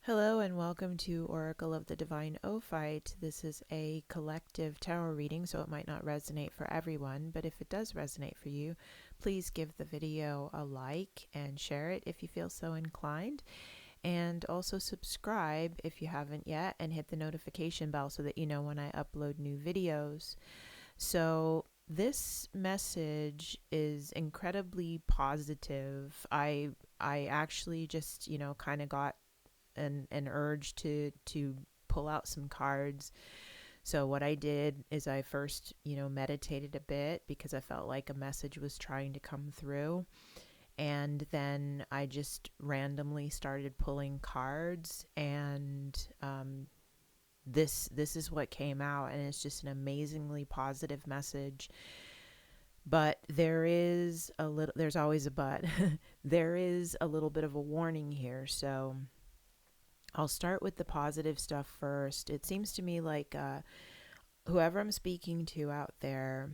Hello and welcome to Oracle of the Divine Ophite. This is a collective tarot reading, so it might not resonate for everyone, but if it does resonate for you, please give the video a like and share it if you feel so inclined. And also subscribe if you haven't yet and hit the notification bell so that you know when I upload new videos. So this message is incredibly positive. I actually just, kind of got an urge to pull out some cards. So what I did is I first, meditated a bit because I felt like a message was trying to come through. And then I just randomly started pulling cards, and this is what came out, and it's just an amazingly positive message. But there's always a but. There is a little bit of a warning here. So I'll start with the positive stuff first. It seems to me like whoever I'm speaking to out there,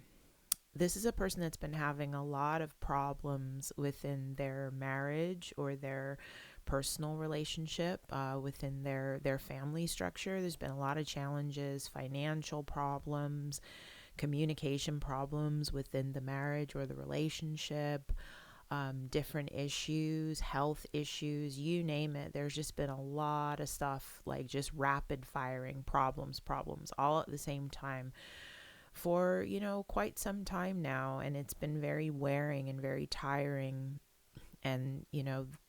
this is a person that's been having a lot of problems within their marriage or their personal relationship, within their family structure. There's been a lot of challenges, financial problems, communication problems within the marriage or the relationship, different issues, health issues, you name it. There's just been a lot of stuff, like just rapid firing problems, all at the same time for, quite some time now. And it's been very wearing and very tiring. And,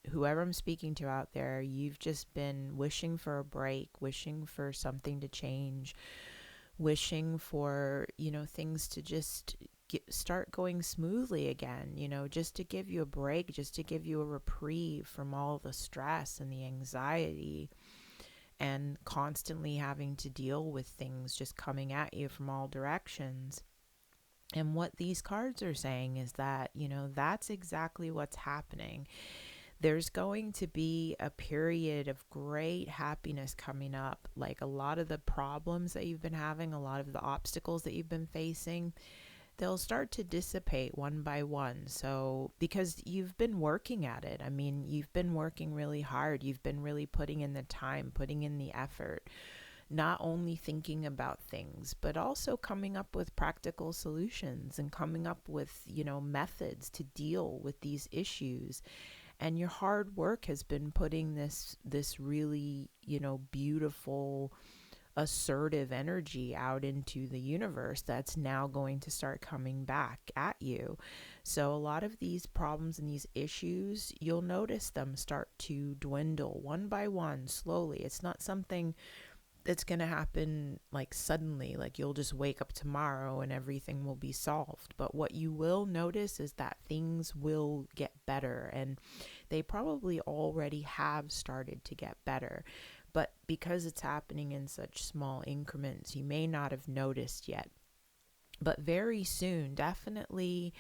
whoever I'm speaking to out there, you've just been wishing for a break, wishing for something to change, wishing for, things to just start going smoothly again, just to give you a break, just to give you a reprieve from all the stress and the anxiety and constantly having to deal with things just coming at you from all directions. And what these cards are saying is that, that's exactly what's happening. There's going to be a period of great happiness coming up. Like a lot of the problems that you've been having, a lot of the obstacles that you've been facing, they'll start to dissipate one by one. So, because you've been working at it, I mean, you've been working really hard, you've been really putting in the time, putting in the effort, not only thinking about things, but also coming up with practical solutions and coming up with, methods to deal with these issues. And your hard work has been putting this really, beautiful, assertive energy out into the universe that's now going to start coming back at you. So a lot of these problems and these issues, you'll notice them start to dwindle one by one, slowly. It's not something that's going to happen like suddenly, like you'll just wake up tomorrow and everything will be solved. But what you will notice is that things will get better, and they probably already have started to get better. But because it's happening in such small increments, you may not have noticed yet. But very soon, definitely,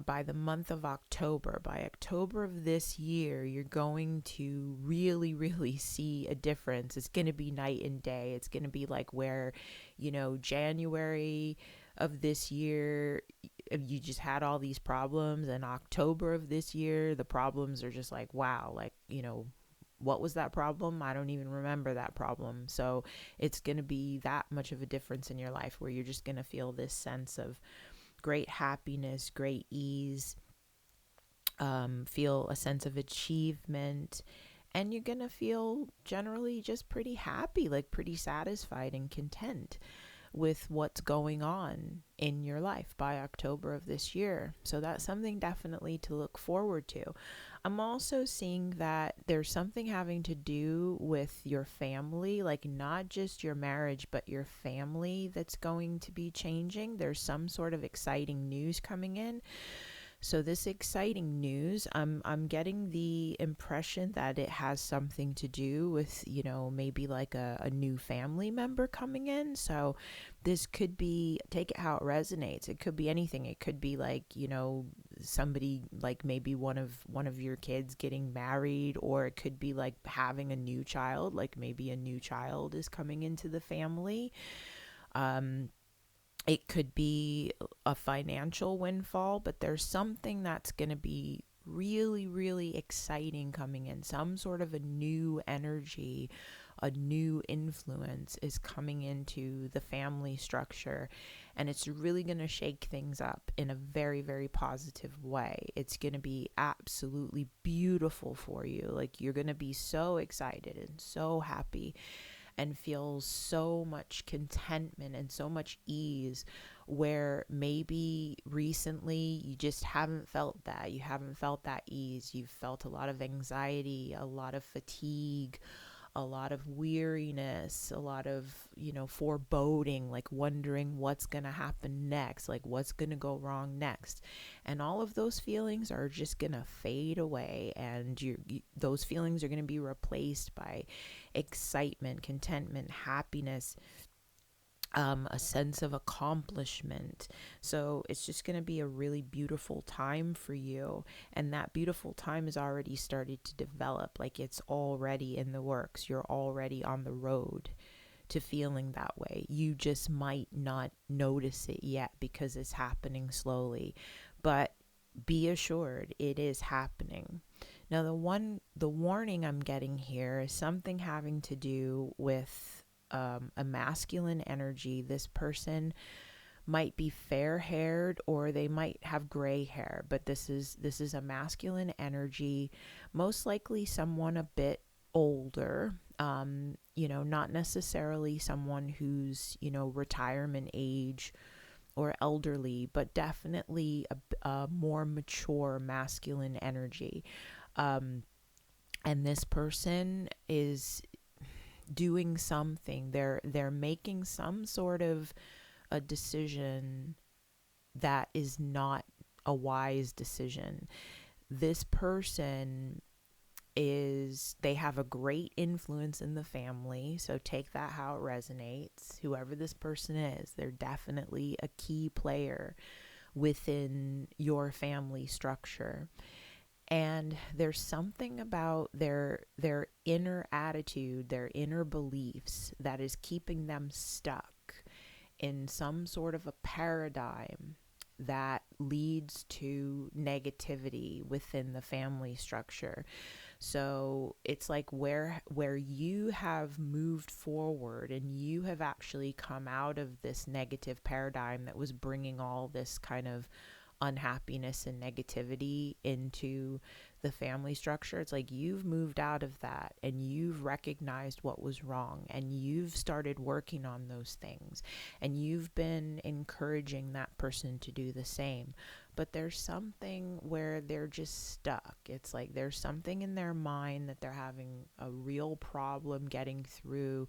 by the month of October, by October of this year, you're going to really, really see a difference. It's going to be night and day. It's going to be like where, January of this year, you just had all these problems, and October of this year, the problems are just like, wow, like, what was that problem? I don't even remember that problem. So it's going to be that much of a difference in your life where you're just going to feel this sense of great happiness, great ease, feel a sense of achievement, and you're going to feel generally just pretty happy, like pretty satisfied and content with what's going on in your life by October of this year. So that's something definitely to look forward to. I'm also seeing that there's something having to do with your family, like not just your marriage, but your family that's going to be changing. There's some sort of exciting news coming in. So this exciting news, I'm getting the impression that it has something to do with, maybe like a new family member coming in. So this could be, take it how it resonates. It could be anything. It could be like, somebody, like maybe one of your kids getting married, or it could be like having a new child, like maybe a new child is coming into the family. It could be a financial windfall, but there's something that's going to be really, really exciting coming in. Some sort of a new energy, a new influence is coming into the family structure, and it's really going to shake things up in a very, very positive way. It's going to be absolutely beautiful for you. Like, you're going to be so excited and so happy and feel so much contentment and so much ease, where maybe recently you just haven't felt that. You haven't felt that ease. You've felt a lot of anxiety, a lot of fatigue, a lot of weariness, a lot of, foreboding, like wondering what's going to happen next, like what's going to go wrong next. And all of those feelings are just going to fade away, and those feelings are going to be replaced by excitement, contentment, happiness, a sense of accomplishment. So it's just going to be a really beautiful time for you. And that beautiful time has already started to develop. Like, it's already in the works. You're already on the road to feeling that way. You just might not notice it yet because it's happening slowly. But be assured, it is happening. Now, the warning I'm getting here is something having to do with a masculine energy. This person might be fair haired, or they might have gray hair, but this is a masculine energy, most likely someone a bit older, not necessarily someone who's, retirement age or elderly, but definitely a more mature masculine energy. Um, and this person is doing something. They're making some sort of a decision that is not a wise decision. This person they have a great influence in the family, so take that how it resonates. Whoever this person is, they're definitely a key player within your family structure. And there's something about their inner attitude, their inner beliefs, that is keeping them stuck in some sort of a paradigm that leads to negativity within the family structure. So it's like where you have moved forward and you have actually come out of this negative paradigm that was bringing all this kind of unhappiness and negativity into the family structure. It's like you've moved out of that and you've recognized what was wrong, and you've started working on those things, and you've been encouraging that person to do the same. But there's something where they're just stuck. It's like there's something in their mind that they're having a real problem getting through.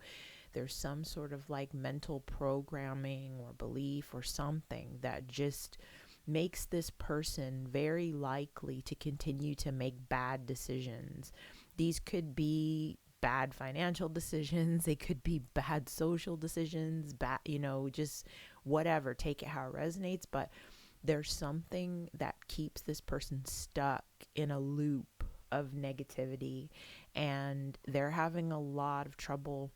There's some sort of like mental programming or belief or something that just makes this person very likely to continue to make bad decisions. These could be bad financial decisions, they could be bad social decisions, bad, just whatever, take it how it resonates. But there's something that keeps this person stuck in a loop of negativity, and they're having a lot of trouble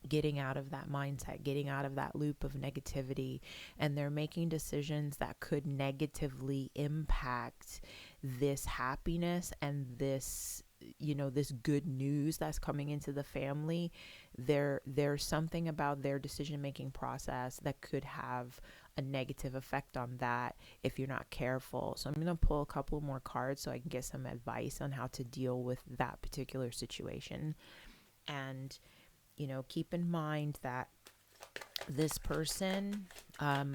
getting out of that mindset, getting out of that loop of negativity, and they're making decisions that could negatively impact this happiness and this, this good news that's coming into the family. There's something about their decision making process that could have a negative effect on that if you're not careful. So I'm going to pull a couple more cards so I can get some advice on how to deal with that particular situation. And keep in mind that this person, I'm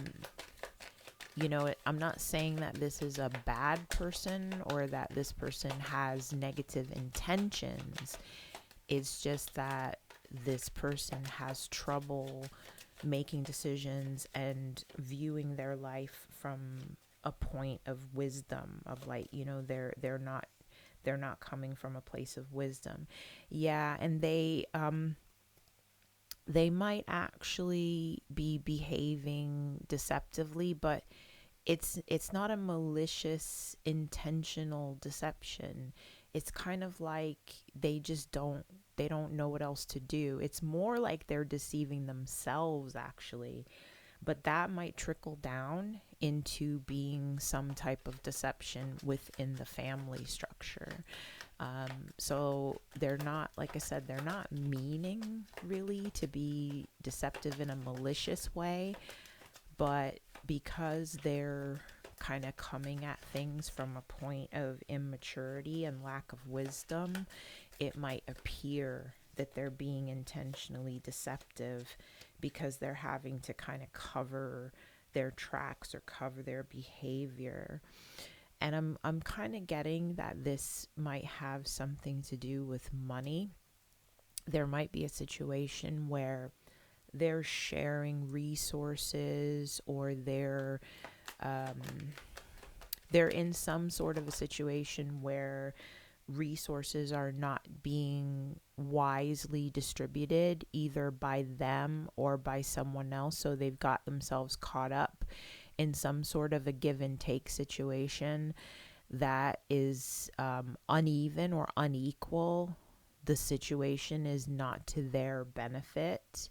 not saying that this is a bad person or that this person has negative intentions. It's just that this person has trouble making decisions and viewing their life from a point of wisdom, of like, they're not coming from a place of wisdom. Yeah, and they might actually be behaving deceptively, but it's not a malicious intentional deception. It's kind of like they don't know what else to do. It's more like they're deceiving themselves, actually. but that might trickle down into being some type of deception within the family structure. So they're not, like I said, they're not meaning really to be deceptive in a malicious way, but because they're kind of coming at things from a point of immaturity and lack of wisdom, it might appear that they're being intentionally deceptive because they're having to kind of cover their tracks or cover their behavior. And I'm kind of getting that this might have something to do with money. There might be a situation where they're sharing resources, or um, they're in some sort of a situation where resources are not being wisely distributed either by them or by someone else. So they've got themselves caught up in some sort of a give and take situation that is uneven or unequal. The situation is not to their benefit.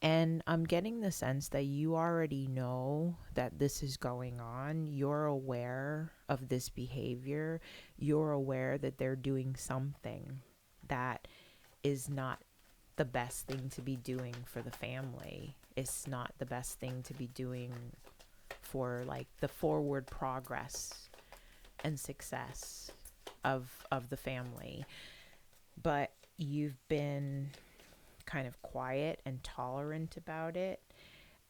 And I'm getting the sense that you already know that this is going on. You're aware of this behavior. You're aware that they're doing something that is not the best thing to be doing for the family. It's not the best thing to be doing for like the forward progress and success of the family. But you've been kind of quiet and tolerant about it,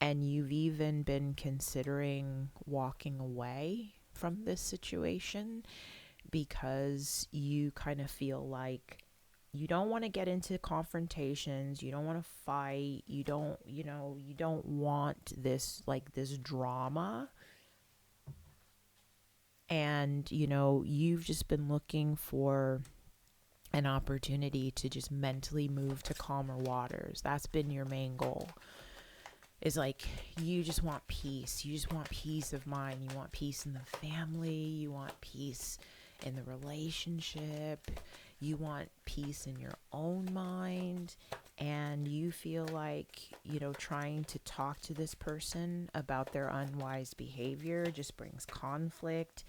and you've even been considering walking away from this situation because you kind of feel like you don't want to get into confrontations, you don't want to fight, you don't want this drama. And you've just been looking for an opportunity to just mentally move to calmer waters. That's been your main goal. Is like, you just want peace. You just want peace of mind. You want peace in the family. You want peace in the relationship. You want peace in your own mind. And you feel like, trying to talk to this person about their unwise behavior just brings conflict.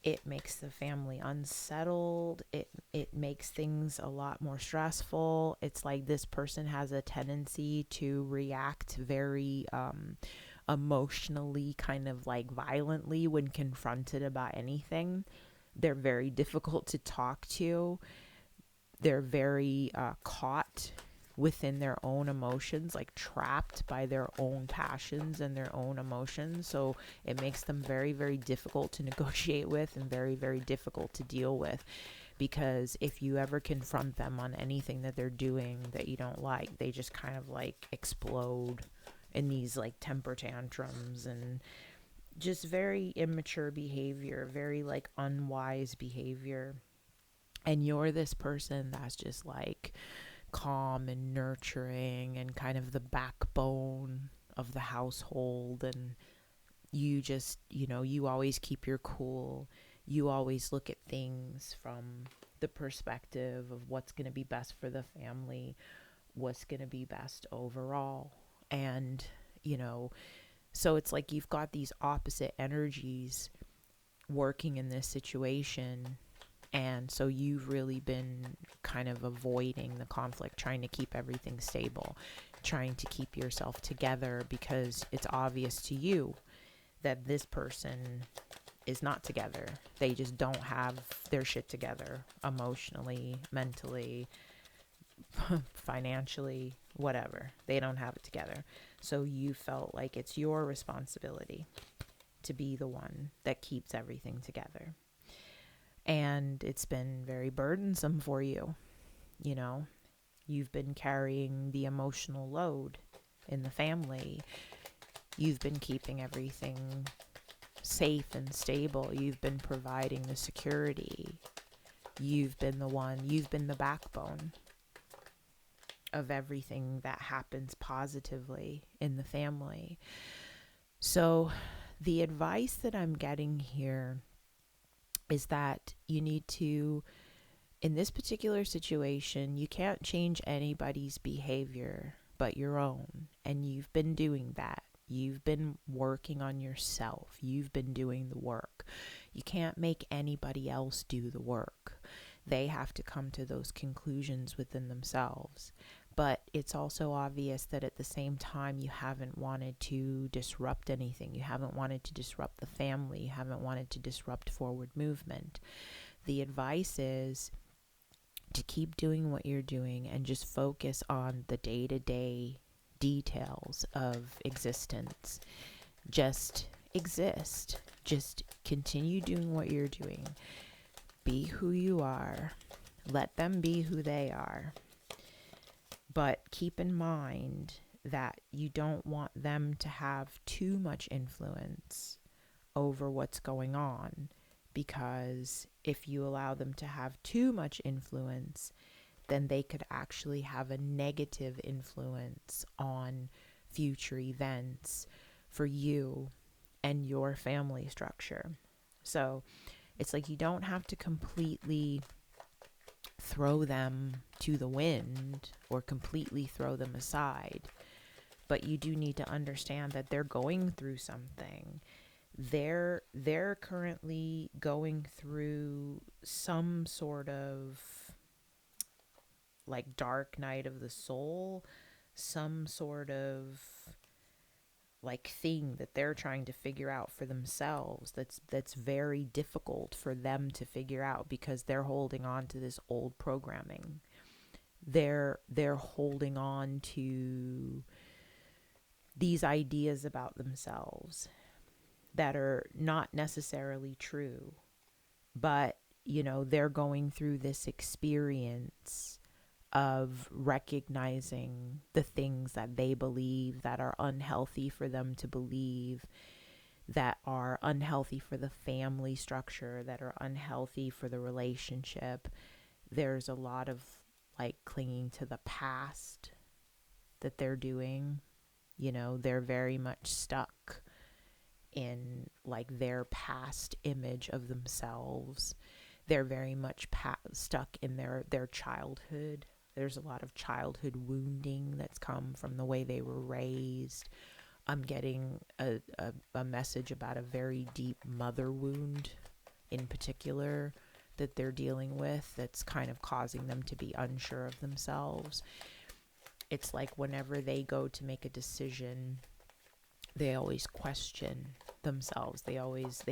It makes the family unsettled. It makes things a lot more stressful. It's like this person has a tendency to react very emotionally, kind of like violently when confronted about anything. They're very difficult to talk to. They're very caught within their own emotions, like trapped by their own passions and their own emotions. So it makes them very, very difficult to negotiate with and very, very difficult to deal with, because if you ever confront them on anything that they're doing that you don't like, they just kind of like explode in these like temper tantrums and just very immature behavior, very like unwise behavior. And you're this person that's just like calm and nurturing and kind of the backbone of the household. And you just, you always keep your cool. You always look at things from the perspective of what's going to be best for the family, what's going to be best overall. And, so it's like you've got these opposite energies working in this situation. And so you've really been kind of avoiding the conflict, trying to keep everything stable, trying to keep yourself together, because it's obvious to you that this person is not together. They just don't have their shit together emotionally, mentally, financially, whatever. They don't have it together. So you felt like it's your responsibility to be the one that keeps everything together. And it's been very burdensome for you. You've been carrying the emotional load in the family. You've been keeping everything safe and stable. You've been providing the security. You've been the backbone of everything that happens positively in the family. So the advice that I'm getting here is that you need to, in this particular situation, you can't change anybody's behavior but your own. And you've been doing that. You've been working on yourself. You've been doing the work. You can't make anybody else do the work. They have to come to those conclusions within themselves. But it's also obvious that at the same time, you haven't wanted to disrupt anything. You haven't wanted to disrupt the family. You haven't wanted to disrupt forward movement. The advice is to keep doing what you're doing and just focus on the day-to-day details of existence. Just exist. Just continue doing what you're doing. Be who you are. Let them be who they are. But keep in mind that you don't want them to have too much influence over what's going on, because if you allow them to have too much influence, then they could actually have a negative influence on future events for you and your family structure. So it's like you don't have to completely throw them to the wind or completely throw them aside, but you do need to understand that they're going through something. They're currently going through some sort of like dark night of the soul, some sort of like thing that they're trying to figure out for themselves that's very difficult for them to figure out, because they're holding on to this old programming. They're holding on to these ideas about themselves that are not necessarily true, but they're going through this experience of recognizing the things that they believe that are unhealthy for them to believe, that are unhealthy for the family structure, that are unhealthy for the relationship. There's a lot of like clinging to the past that they're doing. They're very much stuck in like their past image of themselves. They're very much stuck in their childhood. There's a lot of childhood wounding that's come from the way they were raised. I'm getting a message about a very deep mother wound in particular that they're dealing with, that's kind of causing them to be unsure of themselves. It's like whenever they go to make a decision, they always question themselves. They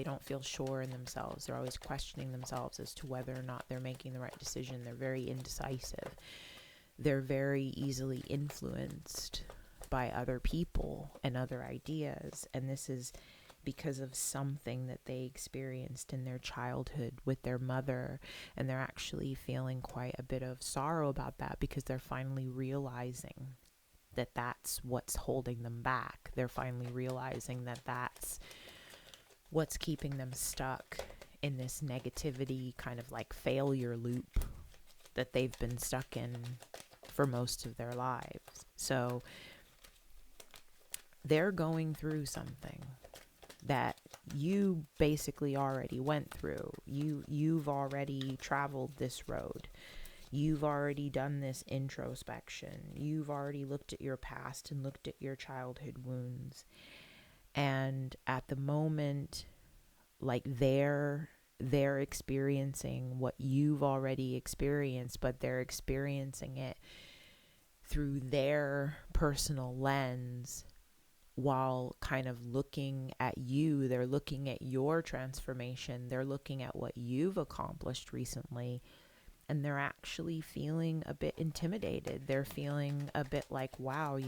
don't feel sure in themselves. They're always questioning themselves as to whether or not they're making the right decision. They're very indecisive. They're very easily influenced by other people and other ideas. And this is because of something that they experienced in their childhood with their mother. And they're actually feeling quite a bit of sorrow about that, because they're finally realizing that that's what's holding them back. They're finally realizing that that's what's keeping them stuck in this negativity kind of like failure loop that they've been stuck in for most of their lives. So they're going through something that you basically already went through. You've already traveled this road. You've already done this introspection. You've already looked at your past and looked at your childhood wounds. And at the moment, like they're experiencing what you've already experienced, but they're experiencing it through their personal lens, while kind of looking at you. They're looking at your transformation. They're looking at what you've accomplished recently. And they're actually feeling a bit intimidated. They're feeling a bit like, wow,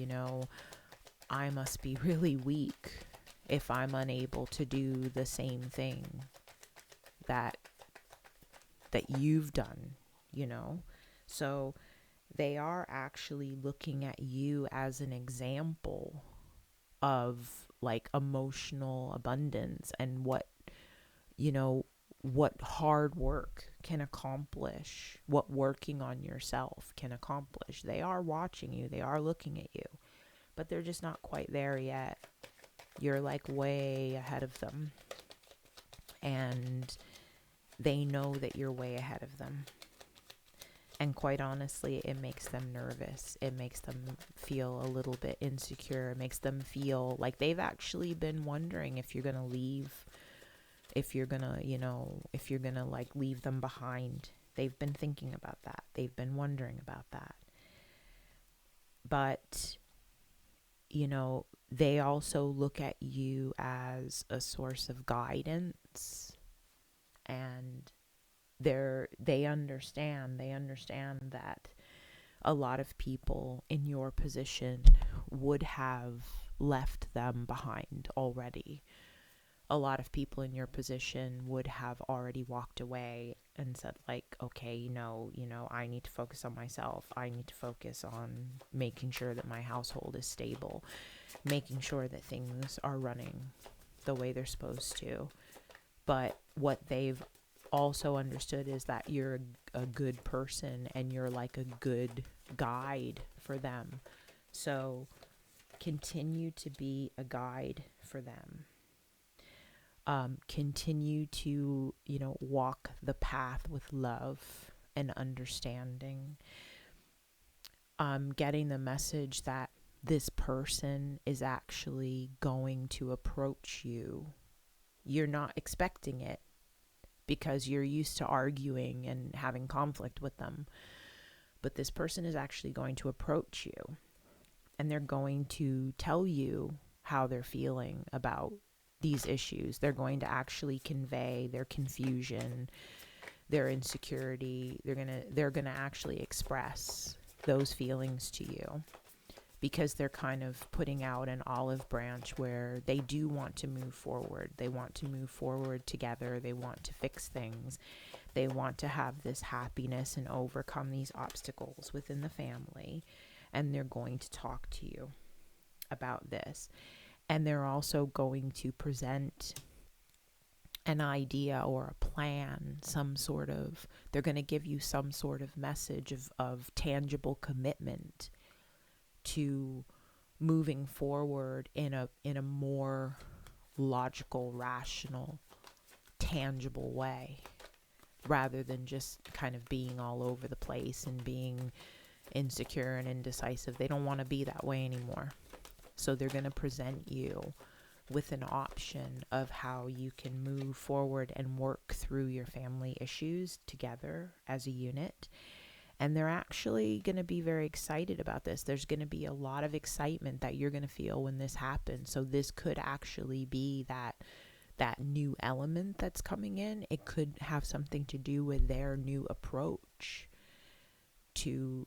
I must be really weak if I'm unable to do the same thing that you've done, So they are actually looking at you as an example of like emotional abundance and what hard work can accomplish, what working on yourself can accomplish. They are watching you, they are looking at you, but they're just not quite there yet. You're like way ahead of them, and they know that you're way ahead of them. And quite honestly, it makes them nervous. It makes them feel a little bit insecure. It makes them feel like they've actually been wondering if you're going to leave, if you're going to, if you're going to like leave them behind. They've been thinking about that. They've been wondering about that. But, they also look at you as a source of guidance, and they understand that a lot of people in your position would have left them behind already. A lot of people in your position would have already walked away and said like, okay, I need to focus on myself. I need to focus on making sure that my household is stable, making sure that things are running the way they're supposed to. But what they've also understood is that you're a good person and you're like a good guide for them. So continue to be a guide for them. Continue to, walk the path with love and understanding. Getting the message that this person is actually going to approach you. You're not expecting it because you're used to arguing and having conflict with them. But this person is actually going to approach you, and they're going to tell you how they're feeling about these issues. They're going to actually convey their confusion, their insecurity. They're going to actually express those feelings to you, because they're kind of putting out an olive branch where they do want to move forward. They want to move forward together. They want to fix things. They want to have this happiness and overcome these obstacles within the family. And they're going to talk to you about this. And they're also going to present an idea or a plan, they're going to give you some sort of message of tangible commitment to moving forward in a more logical, rational, tangible way, rather than just kind of being all over the place and being insecure and indecisive. They don't want to be that way anymore. So they're going to present you with an option of how you can move forward and work through your family issues together as a unit. And they're actually going to be very excited about this. There's going to be a lot of excitement that you're going to feel when this happens. So this could actually be that new element that's coming in. It could have something to do with their new approach to,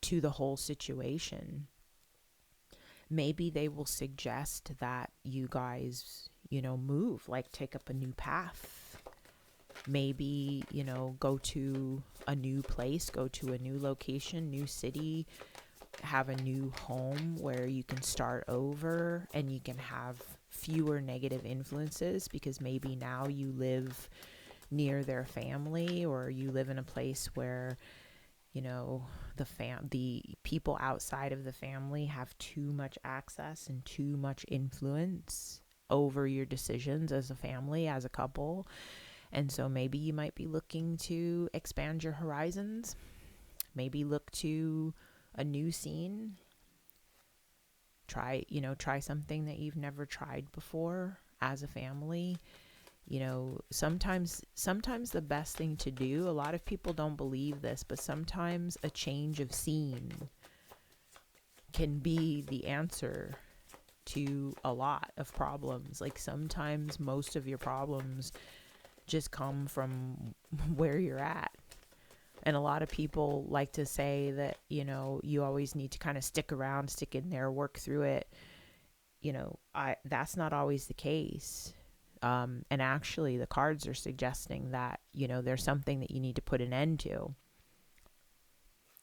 to the whole situation. Maybe they will suggest that you guys, move, like take up a new path. Maybe, go to a new place, go to a new location, new city, have a new home where you can start over and you can have fewer negative influences, because maybe now you live near their family, or you live in a place where the people outside of the family have too much access and too much influence over your decisions as a family, as a couple. And so maybe you might be looking to expand your horizons, maybe look to a new scene, try something that you've never tried before as a family. Sometimes the best thing to do, a lot of people don't believe this, but sometimes a change of scene can be the answer to a lot of problems. Like sometimes most of your problems just come from where you're at. And a lot of people like to say that, you always need to kind of stick around, stick in there, work through it. That's not always the case. And actually the cards are suggesting that, there's something that you need to put an end to.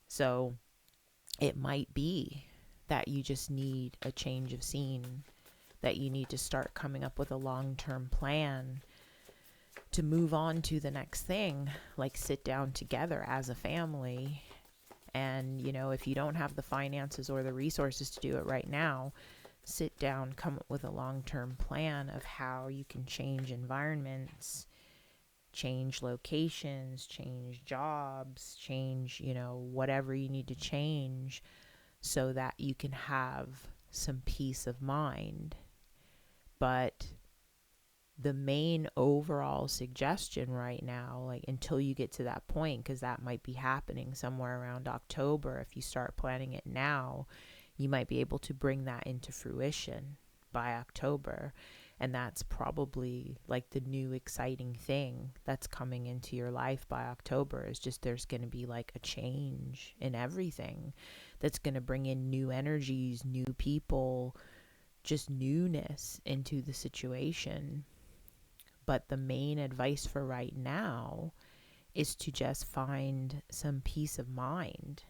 So it might be that you just need a change of scene, that you need to start coming up with a long-term plan to move on to the next thing, like sit down together as a family. And, if you don't have the finances or the resources to do it right now, sit down, come up with a long-term plan of how you can change environments change locations, change jobs, change, whatever you need to change so that you can have some peace of mind. But the main overall suggestion right now, like until you get to that point, because that might be happening somewhere around October, if you start planning it now, you might be able to bring that into fruition by October. And that's probably like the new exciting thing that's coming into your life by October, is just there's going to be like a change in everything that's going to bring in new energies, new people, just newness into the situation. But the main advice for right now is to just find some peace of mind.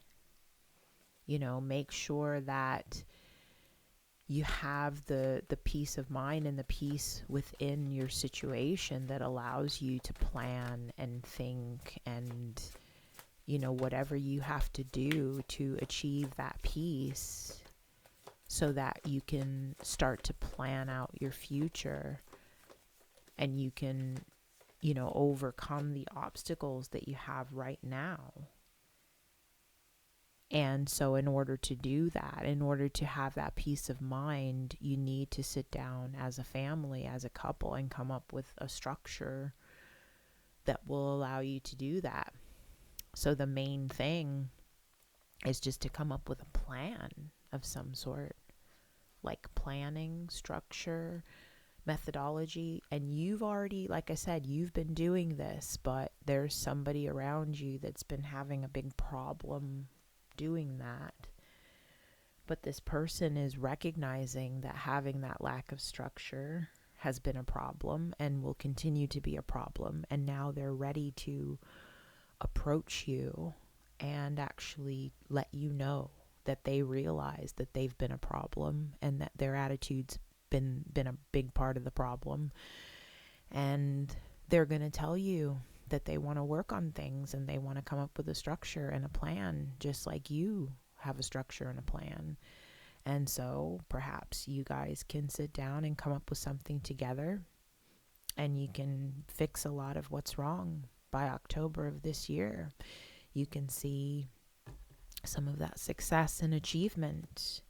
Make sure that you have the peace of mind and the peace within your situation that allows you to plan and think and, whatever you have to do to achieve that peace so that you can start to plan out your future and you can, overcome the obstacles that you have right now. And so in order to do that, in order to have that peace of mind, you need to sit down as a family, as a couple, and come up with a structure that will allow you to do that. So the main thing is just to come up with a plan of some sort, like planning, structure, methodology. And you've already, like I said, you've been doing this, but there's somebody around you that's been having a big problem doing that. But this person is recognizing that having that lack of structure has been a problem and will continue to be a problem. And now they're ready to approach you and actually let you know that they realize that they've been a problem and that their attitude's been a big part of the problem. And they're going to tell you that they want to work on things and they want to come up with a structure and a plan, just like you have a structure and a plan. And so perhaps you guys can sit down and come up with something together, and you can fix a lot of what's wrong by October of this year. You can see some of that success and achievement.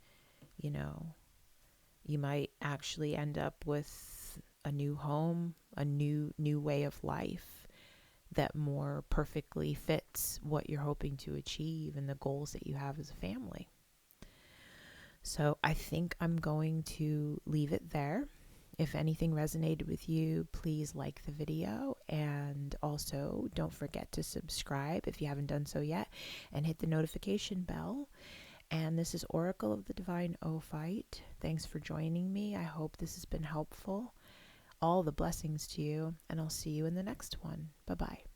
You might actually end up with a new home, a new way of life that more perfectly fits what you're hoping to achieve and the goals that you have as a family. So I think I'm going to leave it there. If anything resonated with you, please like the video, and also don't forget to subscribe if you haven't done so yet, and hit the notification bell. And this is Oracle of the Divine Ophite. Thanks for joining me. I hope this has been helpful. All the blessings to you, and I'll see you in the next one. Bye-bye.